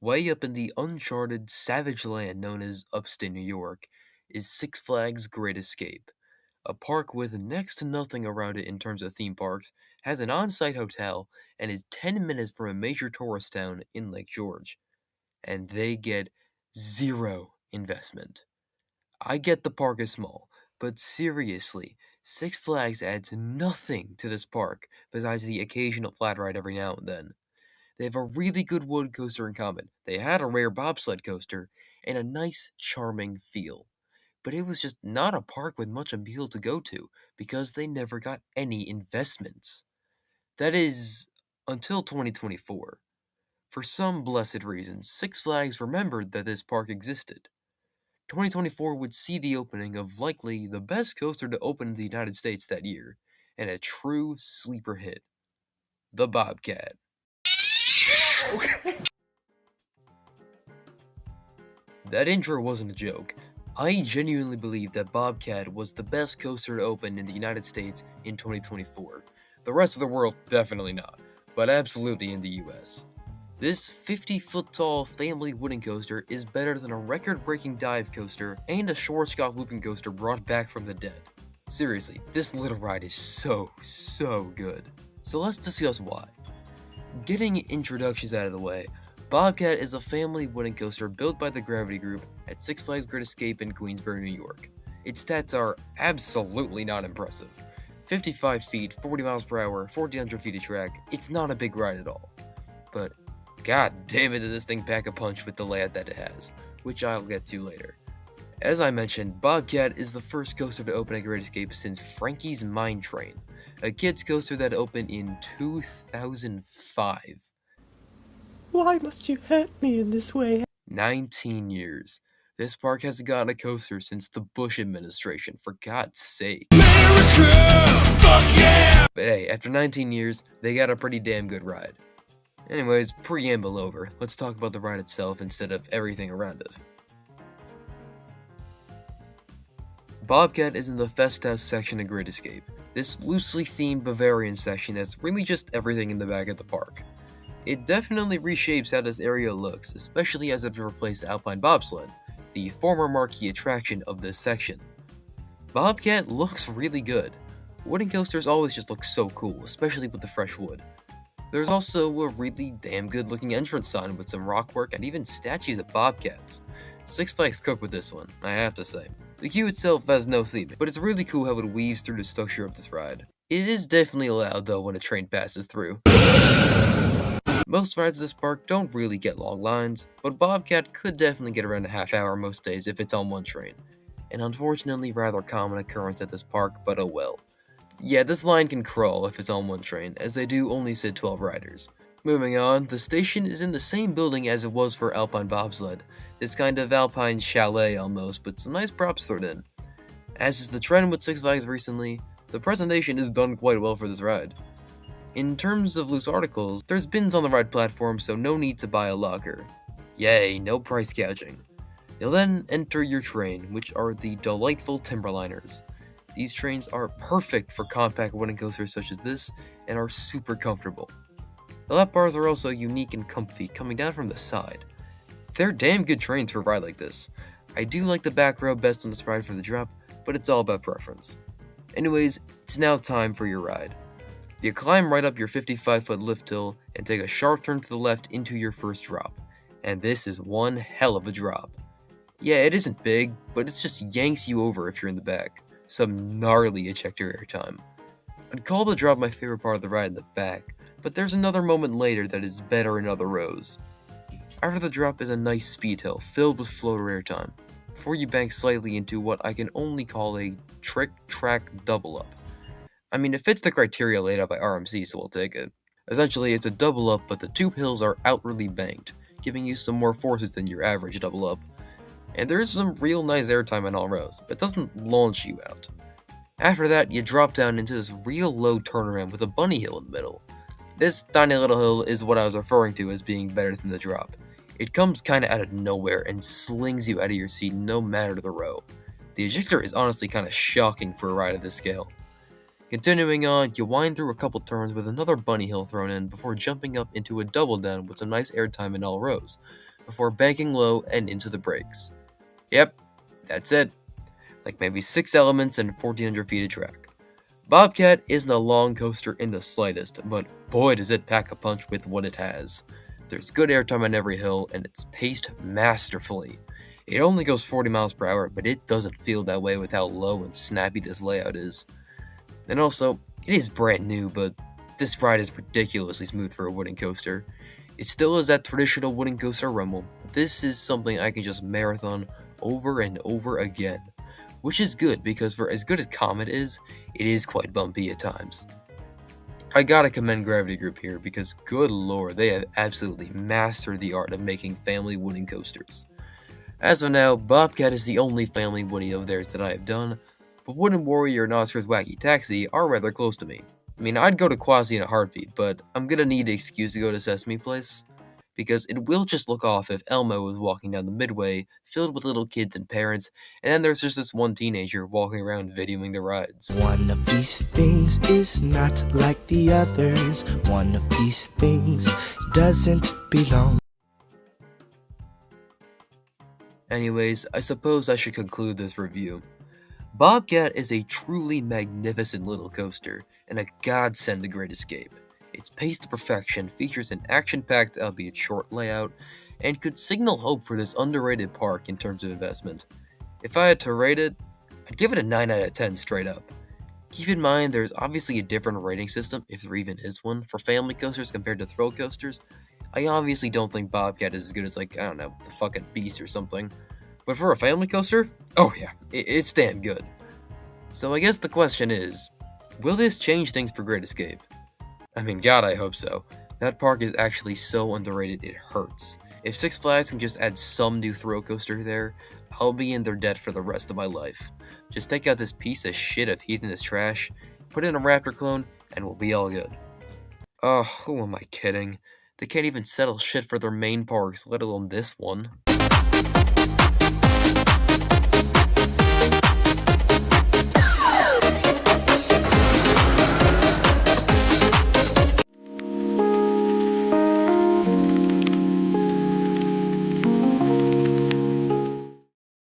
Way up in the uncharted, savage land known as upstate New York is Six Flags Great Escape, a park with next to nothing around it in terms of theme parks, has an on-site hotel, and is 10 minutes from a major tourist town in Lake George. And they get zero investment. I get the park is small, but seriously, Six Flags adds nothing to this park besides the occasional flat ride every now and then. They have a really good wood coaster in common. They had a rare bobsled coaster and a nice, charming feel. But it was just not a park with much appeal to go to because they never got any investments. That is, until 2024. For some blessed reason, Six Flags remembered that this park existed. 2024 would see the opening of likely the best coaster to open in the United States that year, and a true sleeper hit, the Bobcat. That intro wasn't a joke. I genuinely believe that Bobcat was the best coaster to open in the United States in 2024. The rest of the world, definitely not, but absolutely in the US. This 50-foot tall family wooden coaster is better than a record-breaking dive coaster and a Schwarzkopf looping coaster brought back from the dead. Seriously, this little ride is so good. So let's discuss why. Getting introductions out of the way, Bobcat is a family wooden coaster built by the Gravity Group at Six Flags Great Escape in Queensbury, New York. Its stats are absolutely not impressive. 55 feet, 40 miles per hour, 1,400 feet of track, it's not a big ride at all. But god damn it, did this thing pack a punch with the layout that it has, which I'll get to later. As I mentioned, Bobcat is the first coaster to open at Great Escape since Frankie's Mine Train, a kids coaster that opened in 2005. Why must you hurt me in this way? 19 years. This park hasn't gotten a coaster since the Bush administration, for God's sake. America! Fuck yeah! But hey, after 19 years, they got a pretty damn good ride. Anyways, preamble over. Let's talk about the ride itself instead of everything around it. Bobcat is in the Festhaus section of Great Escape. This loosely themed Bavarian section has really just everything in the back of the park. It definitely reshapes how this area looks, especially as it replaced Alpine Bobsled, the former marquee attraction of this section. Bobcat looks really good. Wooden coasters always just look so cool, especially with the fresh wood. There's also a really damn good looking entrance sign with some rock work and even statues of bobcats. Six Flags cooked with this one, I have to say. The queue itself has no theming, but it's really cool how it weaves through the structure of this ride. It is definitely loud though when a train passes through. Most rides at this park don't really get long lines, but Bobcat could definitely get around a half hour most days if it's on one train. An unfortunately rather common occurrence at this park, but oh well. Yeah, this line can crawl if it's on one train, as they do only sit 12 riders. Moving on, the station is in the same building as it was for Alpine Bobsled. This kind of alpine chalet almost, but some nice props thrown in. As is the trend with Six Flags recently, the presentation is done quite well for this ride. In terms of loose articles, there's bins on the ride platform, so no need to buy a locker. Yay, no price gouging. You'll then enter your train, which are the delightful Timberliners. These trains are perfect for compact wooden coasters such as this, and are super comfortable. The lap bars are also unique and comfy, coming down from the side. They're damn good trains for a ride like this. I do like the back row best on this ride for the drop, but it's all about preference. Anyways, it's now time for your ride. You climb right up your 55-foot lift hill and take a sharp turn to the left into your first drop. And this is one hell of a drop. Yeah, it isn't big, but it just yanks you over if you're in the back. Some gnarly ejector airtime. I'd call the drop my favorite part of the ride in the back, but there's another moment later that is better in other rows. After the drop is a nice speed hill filled with floater airtime, before you bank slightly into what I can only call a trick-track double-up. I mean, it fits the criteria laid out by RMC, so we'll take it. Essentially, it's a double-up, but the two hills are outwardly banked, giving you some more forces than your average double-up. And there is some real nice airtime in all rows, but it doesn't launch you out. After that, you drop down into this real low turnaround with a bunny hill in the middle. This tiny little hill is what I was referring to as being better than the drop. It comes kinda out of nowhere and slings you out of your seat no matter the row. The ejector is honestly kinda shocking for a ride of this scale. Continuing on, you wind through a couple turns with another bunny hill thrown in before jumping up into a double down with some nice airtime in all rows, before banking low and into the brakes. Yep, that's it. Like maybe 6 elements and 1,400 feet of track. Bobcat isn't a long coaster in the slightest, but boy does it pack a punch with what it has. There's good airtime on every hill, and it's paced masterfully. It only goes 40 miles per hour, but it doesn't feel that way with how low and snappy this layout is. And also, it is brand new, but this ride is ridiculously smooth for a wooden coaster. It still has that traditional wooden coaster rumble, but this is something I can just marathon over and over again. Which is good, because for as good as Comet is, it is quite bumpy at times. I gotta commend Gravity Group here, because good lord, they have absolutely mastered the art of making family wooden coasters. As of now, Bobcat is the only family woody of theirs that I have done, but Wooden Warrior and Oscar's Wacky Taxi are rather close to me. I mean, I'd go to Quasi in a heartbeat, but I'm gonna need an excuse to go to Sesame Place, because it will just look off if Elmo is walking down the midway, filled with little kids and parents, and then there's just this one teenager walking around videoing the rides. One of these things is not like the others. One of these things doesn't belong. Anyways, I suppose I should conclude this review. Bobcat is a truly magnificent little coaster, and a godsend to Great Escape. It's paced to perfection, features an action-packed, albeit short layout, and could signal hope for this underrated park in terms of investment. If I had to rate it, I'd give it a 9 out of 10 straight up. Keep in mind there's obviously a different rating system, if there even is one, for family coasters compared to thrill coasters. I obviously don't think Bobcat is as good as, like, I don't know, the fucking Beast or something. But for a family coaster, oh yeah, it's damn good. So I guess the question is, will this change things for Great Escape? I mean, God, I hope so. That park is actually so underrated it hurts. If Six Flags can just add some new thrill coaster there, I'll be in their debt for the rest of my life. Just take out this piece of shit of heathenist trash, put in a Raptor clone, and we'll be all good. Oh, who am I kidding? They can't even settle shit for their main parks, let alone this one.